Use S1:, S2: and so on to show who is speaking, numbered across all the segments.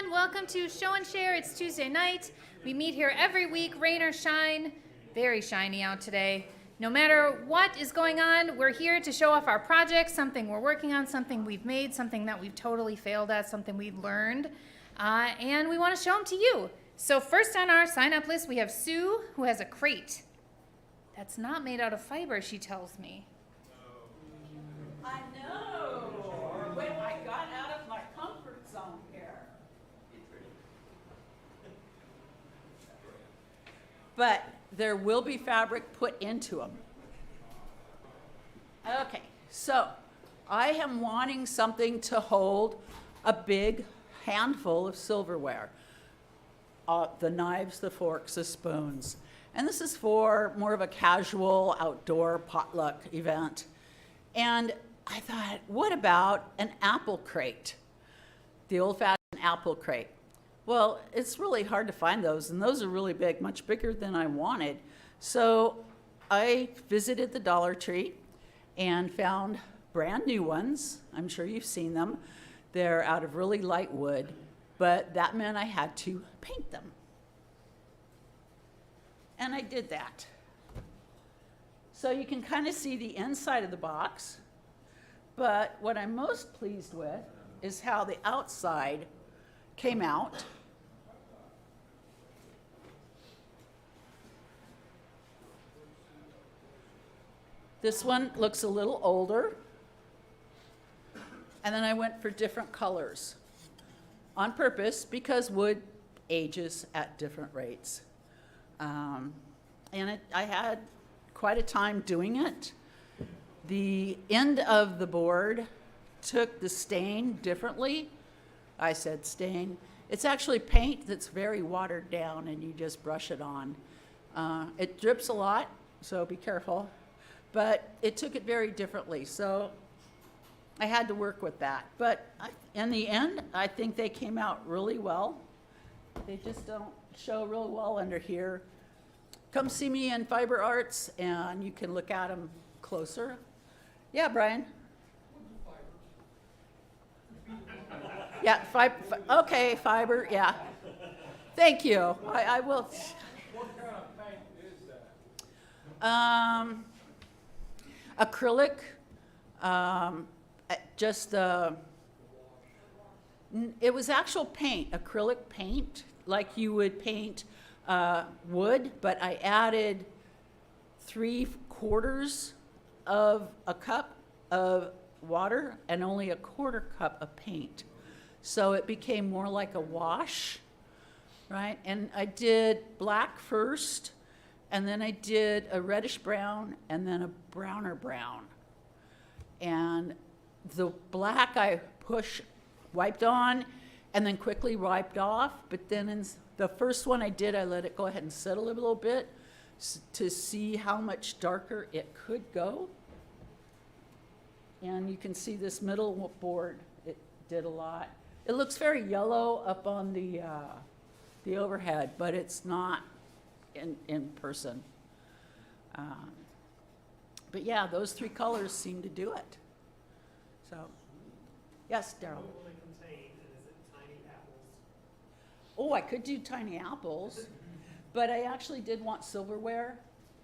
S1: everyone. Welcome to Show and Share. It's Tuesday night. We meet here every week, rain or shine. Very shiny out today. No matter what is going on, we're here to show off our projects, something we're working on, something we've made, something that we've totally failed at, something we've learned, and we want to show them to you. So first on our sign-up list, we have Sue, who has a crate. That's not made out of fiber, she tells me.
S2: I know. When I got out of my comfort zone here. But there will be fabric put into them. Okay, so I am wanting something to hold a big handful of silverware. The knives, the forks, the spoons. And this is for more of a casual outdoor potluck event. And I thought, what about an apple crate? The old-fashioned apple crate. Well, it's really hard to find those, and those are really big, much bigger than I wanted. So I visited the Dollar Tree and found brand new ones. I'm sure you've seen them. They're out of really light wood, but that meant I had to paint them. And I did that. So you can kind of see the inside of the box, but what I'm most pleased with is how the outside came out. This one looks a little older. And then I went for different colors on purpose because wood ages at different rates. I had quite a time doing it. The end of the board took the stain differently. I said stain. It's actually paint that's very watered down and you just brush it on. It drips a lot, so be careful. But it took it very differently, so I had to work with that. But in the end, I think they came out really well. They just don't show real well under here. Come see me in Fiber Arts and you can look at them closer. Yeah, Brian? Yeah, okay, fiber, yeah. Thank you. I will.
S3: What kind of paint is that?
S2: Acrylic, it was actual paint, acrylic paint, like you would paint wood, but I added 3/4 of a cup of water and only 1/4 cup of paint. So it became more like a wash, right? And I did black first, and then I did a reddish brown, and then a browner brown. And the black I wiped on, and then quickly wiped off. But then in the first one I did, I let it go ahead and settle a little bit to see how much darker it could go. And you can see this middle board, it did a lot. It looks very yellow up on the overhead, but it's not in person. But yeah, those 3 colors seem to do it. So, yes, Daryl.
S4: What will they contain, and is it tiny apples?
S2: Oh, I could do tiny apples, but I actually did want silverware.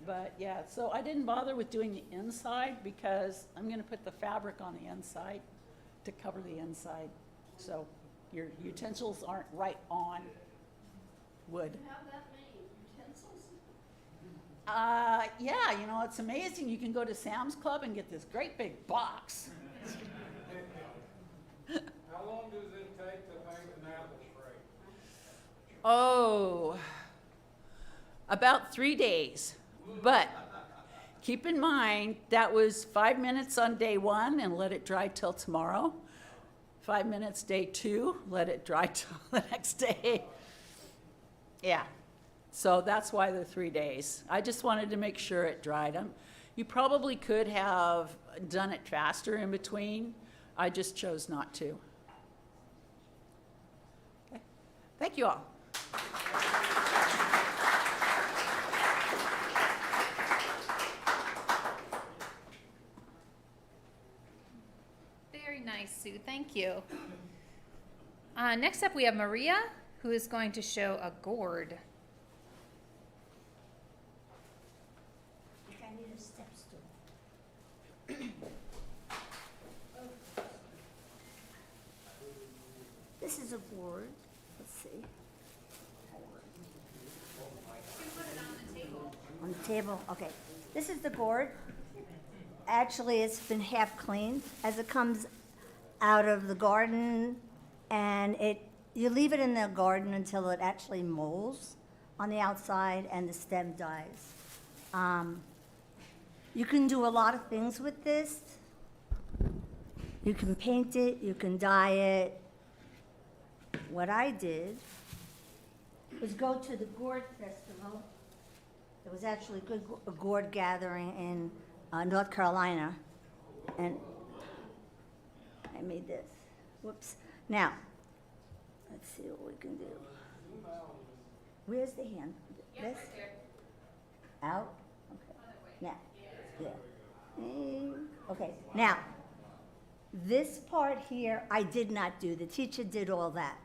S2: But yeah, so I didn't bother with doing the inside because I'm going to put the fabric on the inside to cover the inside. So your utensils aren't right on wood.
S5: You have that many utensils?
S2: Yeah, you know, it's amazing. You can go to Sam's Club and get this great big box.
S3: How long does it take to paint an apple spray?
S2: Oh, about 3 days. But keep in mind, that was 5 minutes on day 1 and let it dry till tomorrow. 5 minutes day 2, let it dry till the next day. Yeah, so that's why the 3 days. I just wanted to make sure it dried. You probably could have done it faster in between. I just chose not to. Okay. Thank you all.
S1: Very nice, Sue. Thank you. Next up, we have Maria, who is going to show a gourd.
S5: I need a step stool. This is a board. Let's see. On the table, okay. This is the gourd. Actually, it's been half cleaned as it comes out of the garden, and you leave it in the garden until it actually molds on the outside and the stem dies. You can do a lot of things with this. You can paint it, you can dye it. What I did was go to the gourd festival. There was actually a gourd gathering in North Carolina, and I made this. Whoops. Now, let's see what we can do. Where's the hand? This? Out? Okay. Now, yeah. Okay, now, this part here, I did not do. The teacher did all that.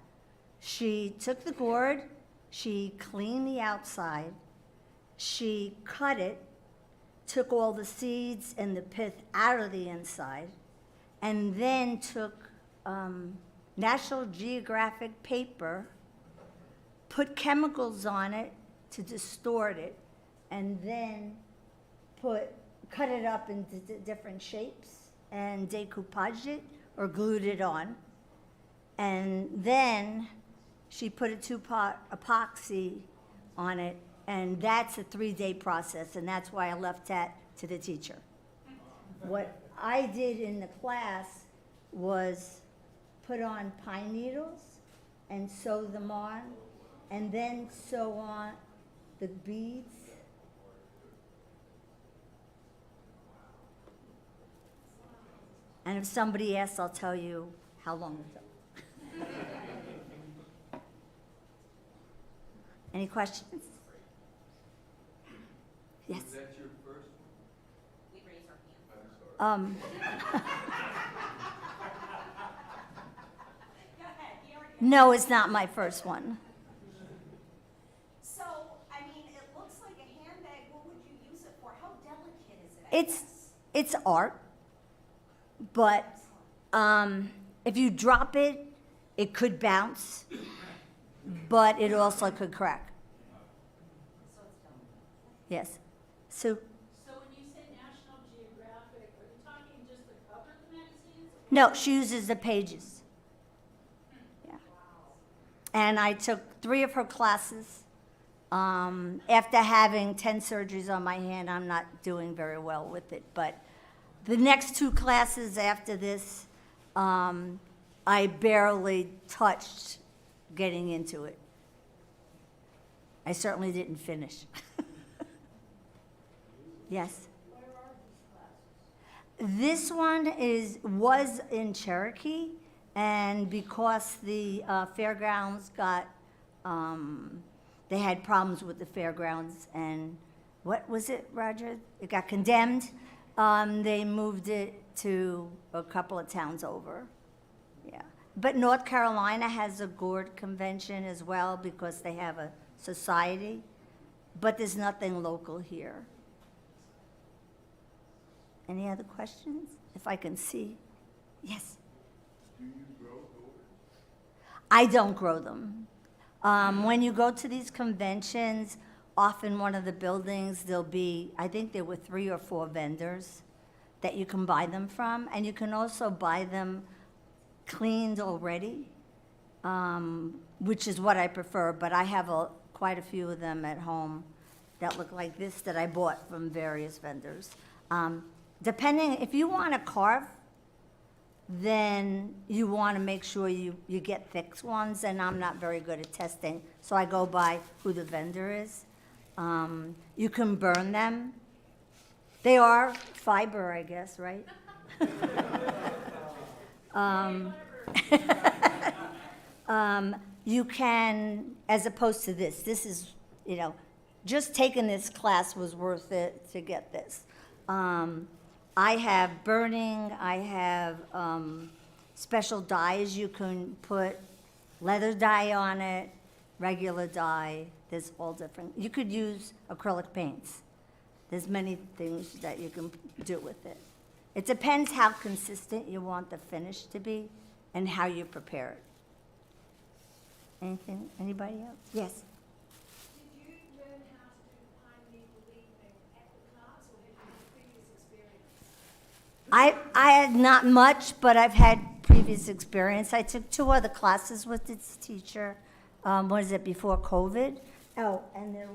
S5: She took the gourd, she cleaned the outside, she cut it, took all the seeds and the pith out of the inside, and then took National Geographic paper, put chemicals on it to distort it, and then cut it up into different shapes and decoupaged it or glued it on. And then she put a 2-part epoxy on it, and that's a 3-day process, and that's why I left that to the teacher. What I did in the class was put on pine needles and sew them on, and then sew on the beads. And if somebody asks, I'll tell you how long it took. Any questions? Yes.
S3: Is that your first one? We raise our hands.
S5: No, it's not my first one.
S6: So, I mean, it looks like a handbag. What would you use it for? How delicate is it? I guess?
S5: It's art, but if you drop it, it could bounce, but it also could crack.
S6: So it's delicate.
S5: Yes. So,
S7: So when you say National Geographic, are you talking just the cover of the magazines?
S5: no, she uses the pages. Yeah. And I took 3 of her classes. After having 10 surgeries on my hand, I'm not doing very well with it. But the next 2 classes after this, I barely touched getting into it. I certainly didn't finish. Yes?
S6: Where are these classes?
S5: This one was in Cherokee, and because the fairgrounds they had problems with the fairgrounds, and what was it, Roger? It got condemned. They moved it to a couple of towns over. Yeah. But North Carolina has a gourd convention as well because they have a society, but there's nothing local here. Any other questions? If I can see. Yes?
S3: Do you grow gourds?
S5: I don't grow them. When you go to these conventions, often one of the buildings, there'll be, I think there were 3 or 4 vendors that you can buy them from, and you can also buy them cleaned already, which is what I prefer, but I have quite a few of them at home that look like this that I bought from various vendors. Depending, if you want to carve, then you want to make sure you get thick ones, and I'm not very good at testing, so I go by who the vendor is. You can burn them. They are fiber, I guess, right? You can, as opposed to this is, just taking this class was worth it to get this. I have burning, I have special dyes you can put leather dye on it, regular dye, there's all different. You could use acrylic paints. There's many things that you can do with it. It depends how consistent you want the finish to be and how you prepare it. Anything, anybody else? Yes?
S7: Did you learn how to do pine needle weaving at the Knox, or had you had previous experience?
S5: I had not much, but I've had previous experience. I took 2 other classes with this teacher. What is it, before COVID? Oh, and there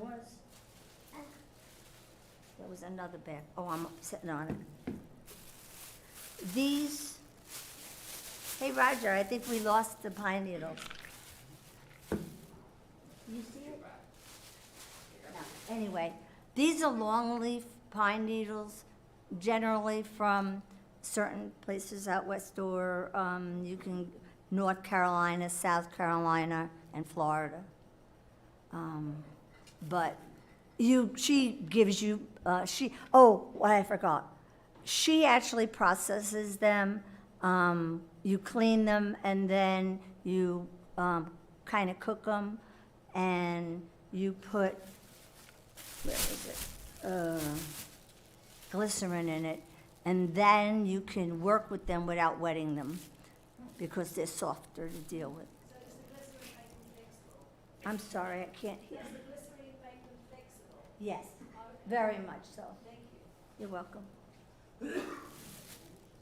S5: was another bag. Oh, I'm sitting on it. These, hey, Roger, I think we lost the pine needles. You see it? No. Anyway, these are longleaf pine needles, generally from certain places out west, or you can, North Carolina, South Carolina, and Florida. But she gives you, what I forgot. She actually processes them. You clean them, and then you kind of cook them, and you put, where is it? Glycerin in it, and then you can work with them without wetting them because they're softer to deal with.
S7: So does the glycerin make them flexible?
S5: I'm sorry, I can't hear.
S7: Does the glycerin make them flexible?
S5: Yes, very much so.
S7: Thank you.
S5: You're welcome.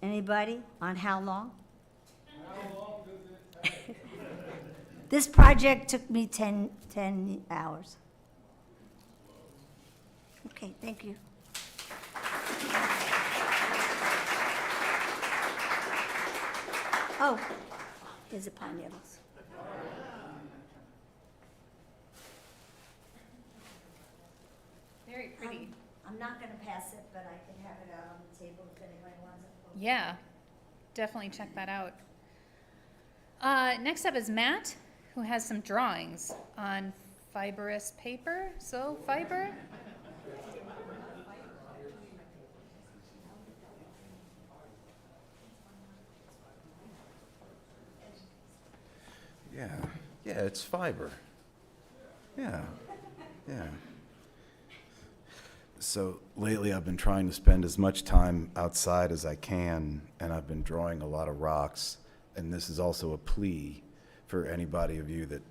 S5: Anybody on how long?
S3: How long does it take?
S5: This project took me 10 hours. Okay, thank you. Oh, here's the pine needles.
S1: Very pretty.
S5: I'm not gonna pass it, but I can have it out on the table if anybody wants it.
S1: Yeah, definitely check that out. Next up is Matt, who has some drawings on fibrous paper. So, fiber?
S8: Yeah, it's fiber. Yeah. So lately I've been trying to spend as much time outside as I can, and I've been drawing a lot of rocks, and this is also a plea for anybody of you that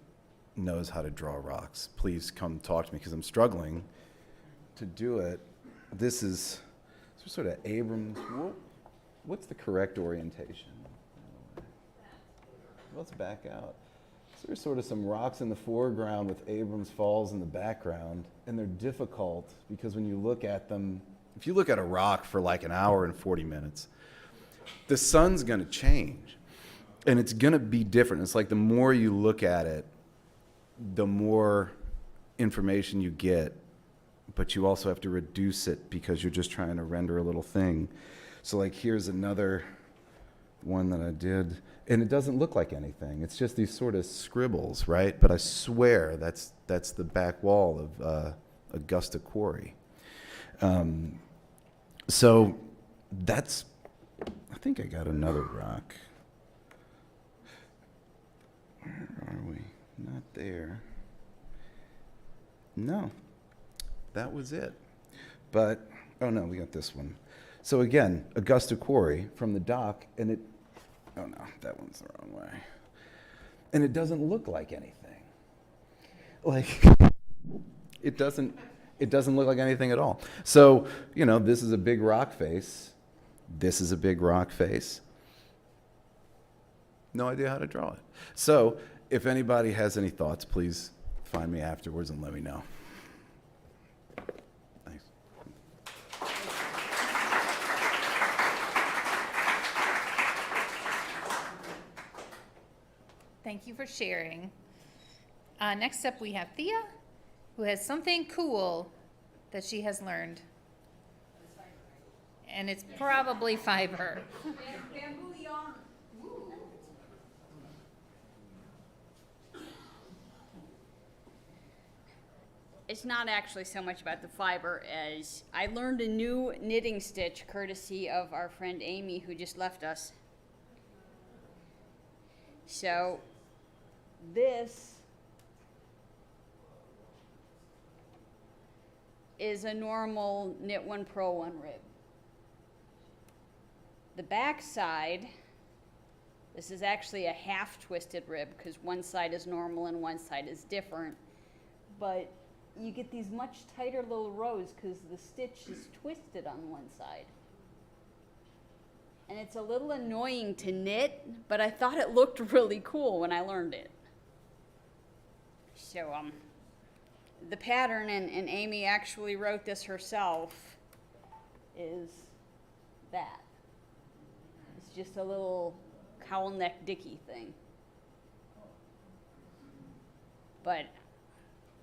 S8: knows how to draw rocks. Please come talk to me, because I'm struggling to do it. This is sort of Abrams. What's the correct orientation? Let's back out. So there's sort of some rocks in the foreground with Abrams Falls in the background, and they're difficult because when you look at them, if you look at a rock for like an hour and 40 minutes, the sun's going to change, and it's going to be different. It's like the more you look at it, the more information you get, but you also have to reduce it because you're just trying to render a little thing. So like here's another one that I did, and it doesn't look like anything. It's just these sort of scribbles, right? But I swear that's the back wall of Augusta Quarry. So that's, I think I got another rock. Where are we? Not there. No, that was it. But, oh no, we got this one. So again, Augusta Quarry from the dock, and oh no, that one's the wrong way. And it doesn't look like anything. Like, it doesn't look like anything at all. So, this is a big rock face. This is a big rock face. No idea how to draw it. So, if anybody has any thoughts, please find me afterwards and let me know. Thanks.
S1: Thank you for sharing. Next up, we have Thea, who has something cool that she has learned. And it's probably fiber.
S6: Bamboo yarn. Ooh.
S9: It's not actually so much about the fiber as I learned a new knitting stitch courtesy of our friend Amy, who just left us. So this is a normal knit one, purl one rib. The back side, this is actually a half twisted rib because one side is normal and one side is different. But you get these much tighter little rows because the stitch is twisted on one side. And it's a little annoying to knit, but I thought it looked really cool when I learned it. So, the pattern, and Amy actually wrote this herself, is that. It's just a little cowl neck dicky thing. But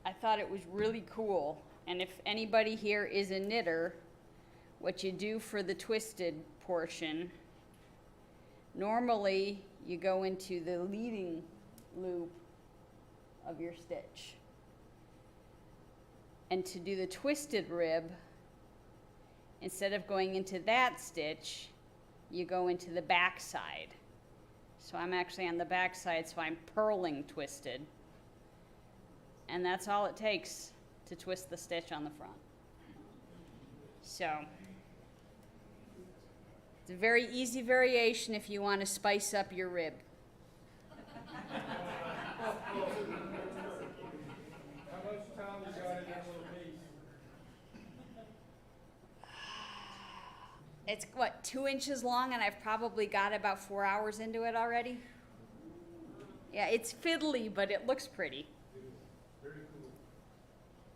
S9: I thought it was really cool. And if anybody here is a knitter, what you do for the twisted portion, normally you go into the leading loop of your stitch. And to do the twisted rib, instead of going into that stitch, you go into the back side. So I'm actually on the back side, so I'm purling twisted. And that's all it takes to twist the stitch on the front. So it's a very easy variation if you want to spice up your rib.
S3: How much time you got in that little piece?
S9: It's what, 2 inches long, and I've probably got about 4 hours into it already. Yeah, it's fiddly, but it looks pretty.
S3: Very cool.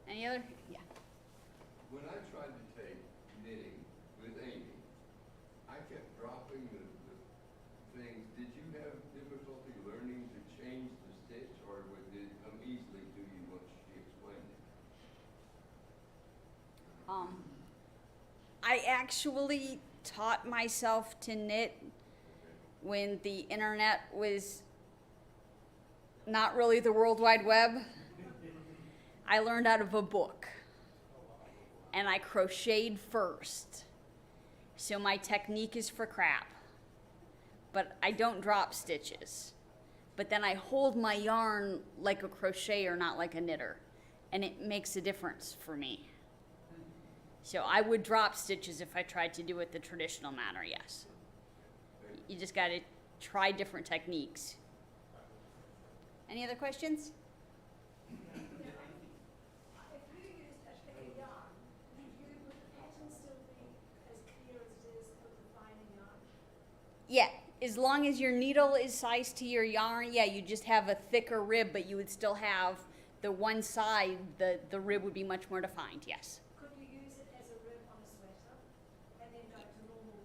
S9: Any other? Yeah.
S10: When I tried to take knitting with Amy, I kept dropping the things. Did you have difficulty learning to change the stitch, or did it come easily to you once she explained it?
S9: I actually taught myself to knit when the internet was not really the World Wide Web. I learned out of a book, and I crocheted first. So my technique is for crap, but I don't drop stitches. But then I hold my yarn like a crocheter, not like a knitter, and it makes a difference for me. So I would drop stitches if I tried to do it the traditional manner, yes. You just gotta try different techniques. Any other questions?
S7: If you used a thicker yarn, would the pattern still be as clear as it is with the finer yarn?
S9: Yeah, as long as your needle is sized to your yarn, yeah, you just have a thicker rib, but you would still have the one side, the rib would be much more defined, yes.
S7: Could you use it as a rib on a sweater and then go to normal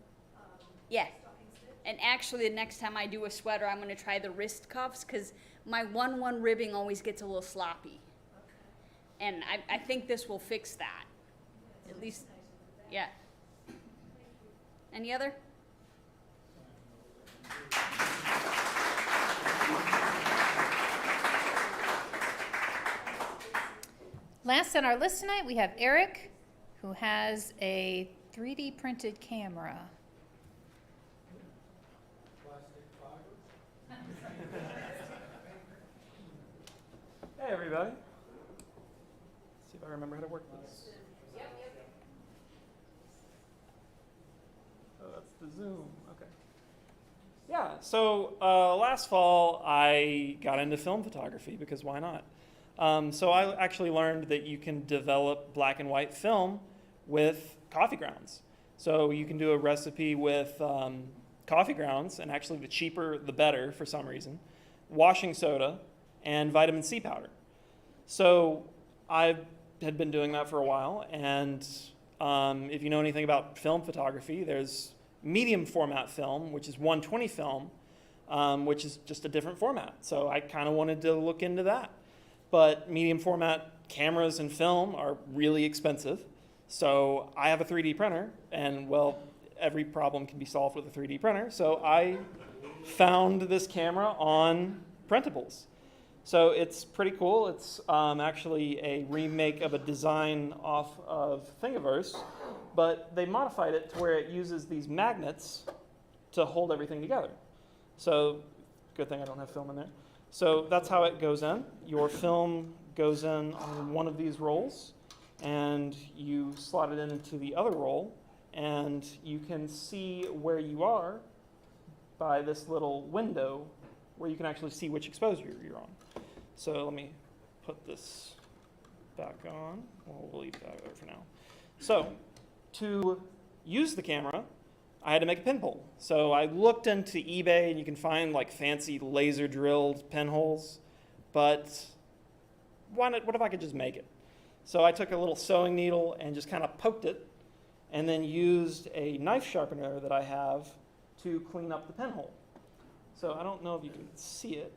S9: Yeah.
S7: stocking stitch?
S9: And actually, the next time I do a sweater, I'm going to try the wrist cuffs because my 1-1 ribbing always gets a little sloppy. And I think this will fix that. At least, yeah. Any other?
S1: Last on our list tonight, we have Eric, who has a 3D printed camera.
S3: Plastic fiber?
S4: Hey, everybody. See if I remember how to work this. Oh, that's the Zoom. Okay. Yeah, so last fall I got into film photography because why not? So I actually learned that you can develop black and white film with coffee grounds. So you can do a recipe with coffee grounds, and actually the cheaper the better for some reason, washing soda, and vitamin C powder. So I had been doing that for a while, and if you know anything about film photography, there's medium format film, which is 120 film, which is just a different format. So I kind of wanted to look into that. But medium format cameras and film are really expensive. So I have a 3D printer, and well, every problem can be solved with a 3D printer. So I found this camera on Printables. So it's pretty cool. It's actually a remake of a design off of Thingiverse, but they modified it to where it uses these magnets to hold everything together. So good thing I don't have film in there. So that's how it goes in. Your film goes in on one of these rolls, and you slot it into the other roll, and you can see where you are by this little window where you can actually see which exposure you're on. So let me put this back on. Well, we'll leave that there for now. So to use the camera, I had to make a pinhole. So I looked into eBay, and you can find like fancy laser drilled pinholes, but why not, what if I could just make it? So I took a little sewing needle and just kind of poked it, and then used a knife sharpener that I have to clean up the pinhole. So I don't know if you can see it,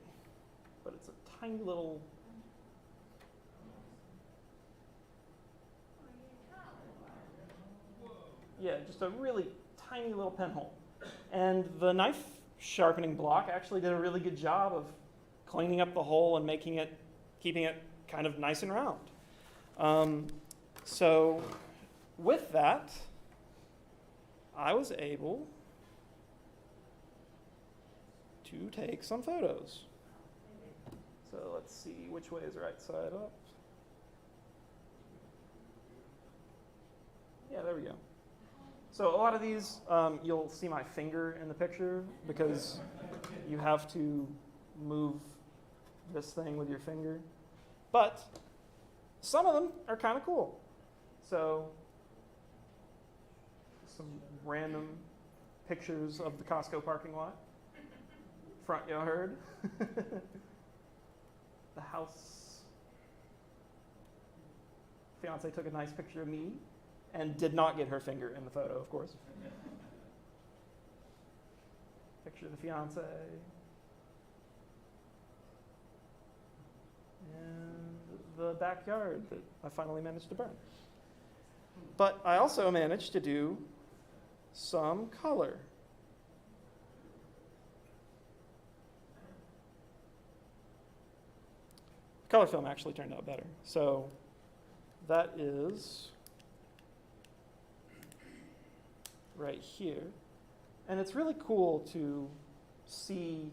S4: but it's a tiny little. Yeah, just a really tiny little pinhole. And the knife sharpening block actually did a really good job of cleaning up the hole and keeping it kind of nice and round. So with that, I was able to take some photos. So let's see which way is the right side up. Yeah, there we go. So a lot of these, you'll see my finger in the picture because you have to move this thing with your finger. But some of them are kind of cool. So some random pictures of the Costco parking lot, front yard, the house. Fiance took a nice picture of me and did not get her finger in the photo, of course. Picture of the fiance. And the backyard that I finally managed to burn. But I also managed to do some color. Color film actually turned out better. So that is right here. And it's really cool to see.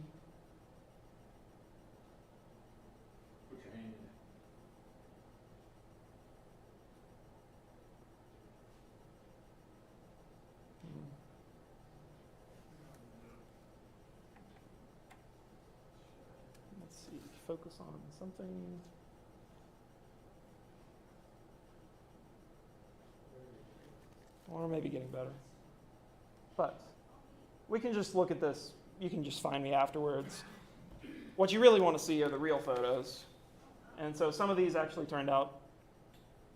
S3: Put your hand in it.
S4: Let's see, focus on something. Or maybe getting better. But we can just look at this. You can just find me afterwards. What you really want to see are the real photos. And so some of these actually turned out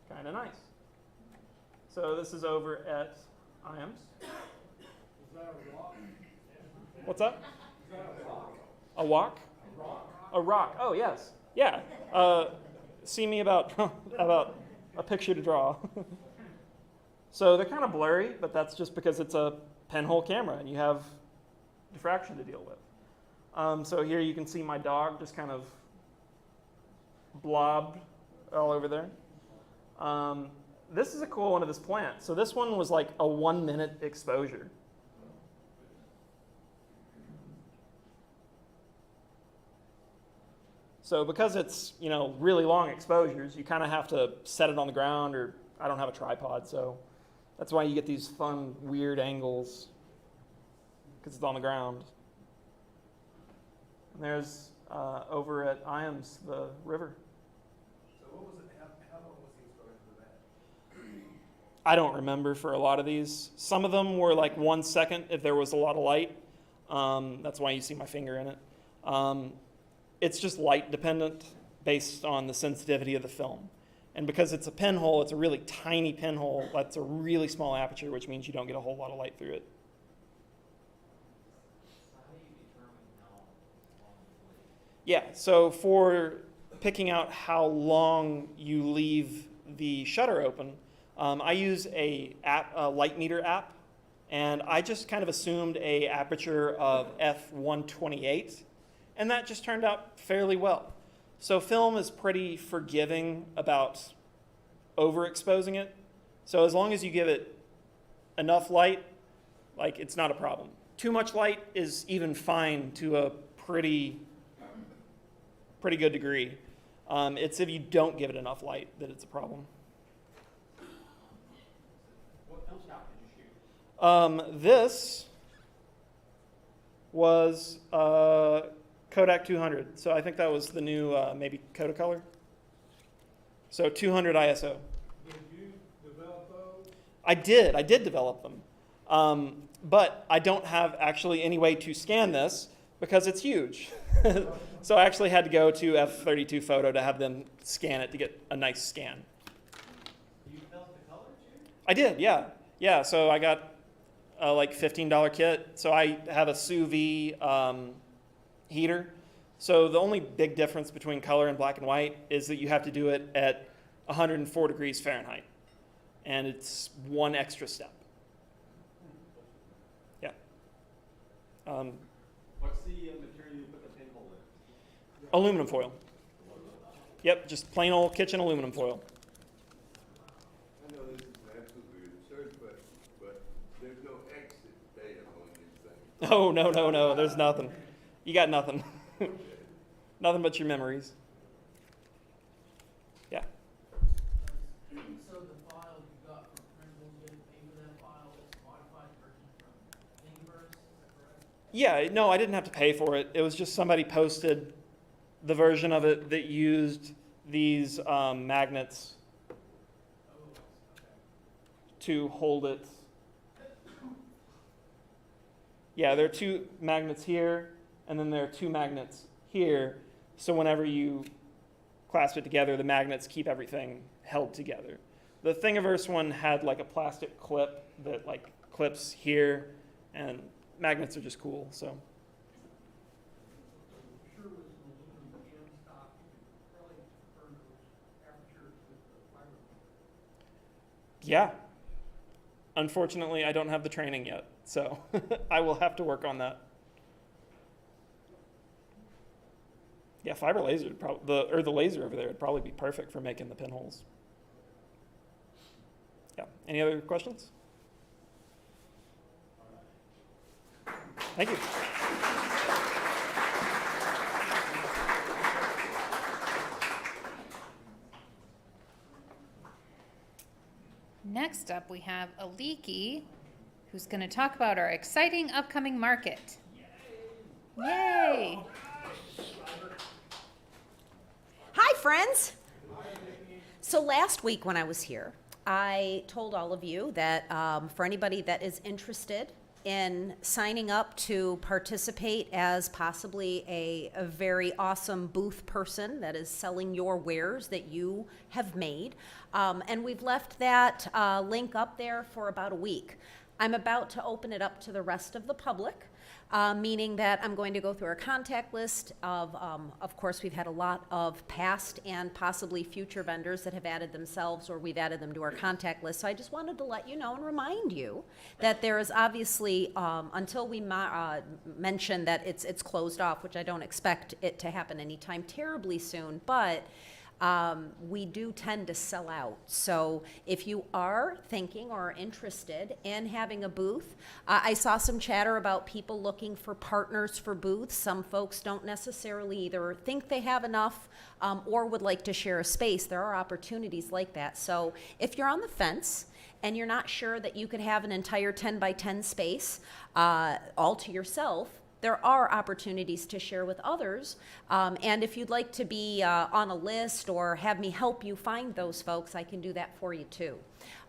S4: kind of nice. So this is over at IAMS.
S3: Is that a rock?
S4: What's that?
S3: Is that a rock?
S4: A walk?
S3: A rock?
S4: A rock. Oh, yes. Yeah. See me about about a picture to draw. So they're kind of blurry, but that's just because it's a pinhole camera and you have diffraction to deal with. So here you can see my dog just kind of blobbed all over there. This is a cool one of this plant. So this one was like a 1 minute exposure. So because it's, really long exposures, you kind of have to set it on the ground, or I don't have a tripod, so that's why you get these fun, weird angles, because it's on the ground. And there's, over at IAMS, the river.
S3: So what was it, how long was the exposure for that?
S4: I don't remember for a lot of these. Some of them were like 1 second if there was a lot of light. That's why you see my finger in it. It's just light dependent based on the sensitivity of the film. And because it's a pinhole, it's a really tiny pinhole. That's a really small aperture, which means you don't get a whole lot of light through it. Yeah, so for picking out how long you leave the shutter open, I use a light meter app, and I just kind of assumed a aperture of f128, and that just turned out fairly well. So film is pretty forgiving about overexposing it. So as long as you give it enough light, it's not a problem. Too much light is even fine to a pretty pretty good degree. It's if you don't give it enough light that it's a problem.
S3: What film stock did you shoot?
S4: This was Kodak 200. So I think that was the new maybe Kodacolor. So 200 ISO.
S3: Did you develop those?
S4: I did develop them. But I don't have actually any way to scan this because it's huge. So I actually had to go to F32 Photo to have them scan it to get a nice scan.
S3: You developed the color too?
S4: I did, yeah. Yeah, so I got a like $15 kit. So I have a sous vide heater. So the only big difference between color and black and white is that you have to do it at 104 degrees Fahrenheit. And it's one extra step. Yeah.
S3: What's the material you put the pinhole in?
S4: Aluminum foil. Yep, just plain old kitchen aluminum foil.
S10: I know this is absolutely absurd, but there's no exit data on these things.
S4: Oh, no, there's nothing. You got nothing. Nothing but your memories. Yeah.
S11: So the file you got from Pringle, you didn't pay for that file, it's a modified version from Thingiverse, is that correct?
S4: Yeah, no, I didn't have to pay for it. It was just somebody posted the version of it that used these magnets
S11: Oh, okay.
S4: to hold it. Yeah, there are two magnets here, and then there are two magnets here. So whenever you clasp it together, the magnets keep everything held together. The Thingiverse one had like a plastic clip that like clips here, and magnets are just cool, so.
S11: I'm sure with some aluminum cam stock, you could probably burn those apertures with the fiber.
S4: Yeah. Unfortunately, I don't have the training yet, so I will have to work on that. Yeah, fiber laser, the laser over there would probably be perfect for making the pinholes. Yeah. Any other questions? Thank you.
S1: Next up, we have Aliki, who's going to talk about our exciting upcoming market. Yay!
S12: Hi, friends. So last week when I was here, I told all of you that for anybody that is interested in signing up to participate as possibly a very awesome booth person that is selling your wares that you have made, and we've left that link up there for about a week. I'm about to open it up to the rest of the public. Meaning that I'm going to go through our contact list of course, we've had a lot of past and possibly future vendors that have added themselves or we've added them to our contact list. So I just wanted to let you know and remind you that there is obviously, until we mention that it's closed off, which I don't expect it to happen anytime terribly soon, but we do tend to sell out. So if you are thinking or are interested in having a booth, I saw some chatter about people looking for partners for booths. Some folks don't necessarily either think they have enough or would like to share a space. There are opportunities like that. So if you're on the fence and you're not sure that you could have an entire 10 by 10 space all to yourself, there are opportunities to share with others. And if you'd like to be on a list or have me help you find those folks, I can do that for you too.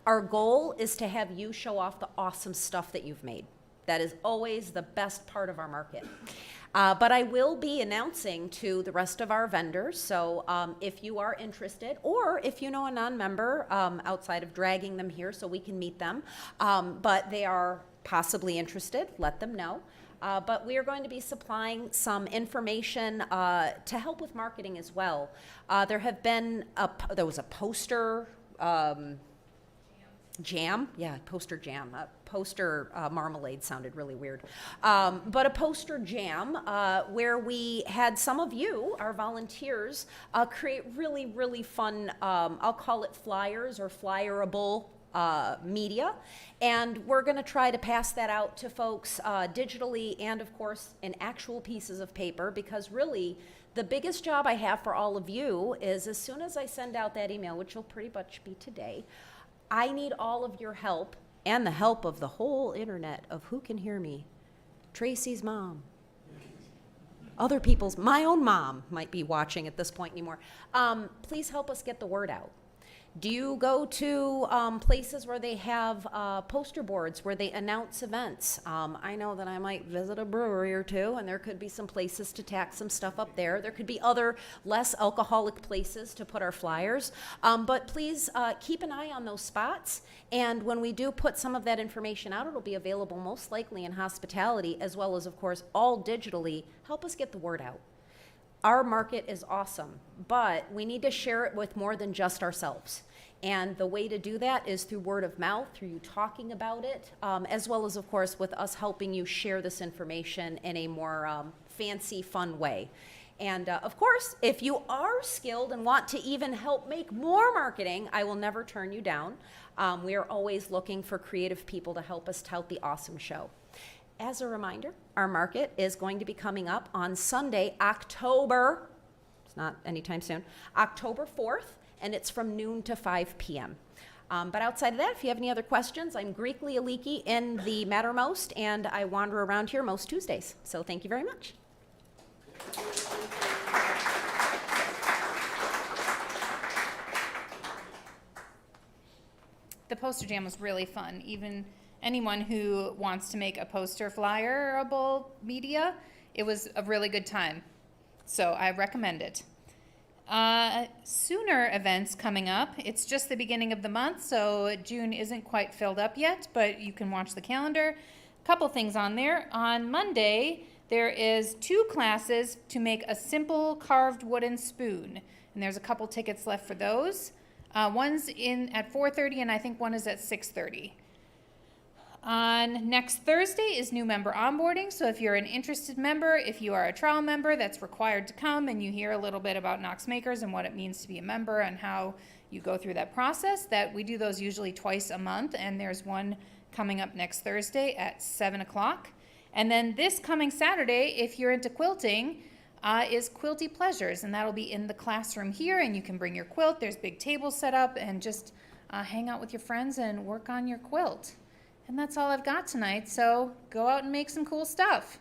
S12: Our goal is to have you show off the awesome stuff that you've made. That is always the best part of our market. But I will be announcing to the rest of our vendors, so if you are interested, or if you know a non-member outside of dragging them here so we can meet them, but they are possibly interested, let them know. But we are going to be supplying some information to help with marketing as well. There was a poster jam. Yeah, poster jam. Poster marmalade sounded really weird. But a poster jam where we had some of you, our volunteers, create really, really fun, I'll call it flyers or flyerable media, and we're going to try to pass that out to folks digitally and of course in actual pieces of paper, because really The biggest job I have for all of you is as soon as I send out that email, which will pretty much be today, I need all of your help and the help of the whole internet of who can hear me. Tracy's mom. Other people's, my own mom might be watching at this point anymore. Please help us get the word out. Do you go to places where they have poster boards where they announce events? I know that I might visit a brewery or two, and there could be some places to tack some stuff up there. There could be other less alcoholic places to put our flyers. But please keep an eye on those spots. And when we do put some of that information out, it'll be available most likely in hospitality, as well as, of course, all digitally. Help us get the word out. Our market is awesome, but we need to share it with more than just ourselves. And the way to do that is through word of mouth, through you talking about it, as well as, of course, with us helping you share this information in a more fancy, fun way. And of course, if you are skilled and want to even help make more marketing, I will never turn you down. We are always looking for creative people to help us tout the awesome show. As a reminder, our market is going to be coming up on Sunday, October, it's not anytime soon, October 4th, and it's from noon to 5 p.m. But outside of that, if you have any other questions, I'm Greekly Aliki in the Mattermost, and I wander around here most Tuesdays. So thank you very much.
S1: The poster jam was really fun. Even anyone who wants to make a poster flyerable media, it was a really good time. So I recommend it. Sooner events coming up. It's just the beginning of the month, so June isn't quite filled up yet, but you can watch the calendar. Couple things on there. On Monday, there is 2 classes to make a simple carved wooden spoon, and there's a couple tickets left for those. One's in at 4:30, and I think one is at 6:30. On next Thursday is new member onboarding, so if you're an interested member, if you are a trial member that's required to come and you hear a little bit about Knox Makers and what it means to be a member and how you go through that process, that we do those usually twice a month, and there's one coming up next Thursday at 7 o'clock. And then this coming Saturday, if you're into quilting, is Quilty Pleasures, and that'll be in the classroom here, and you can bring your quilt. There's big tables set up, and just hang out with your friends and work on your quilt. And that's all I've got tonight, so go out and make some cool stuff.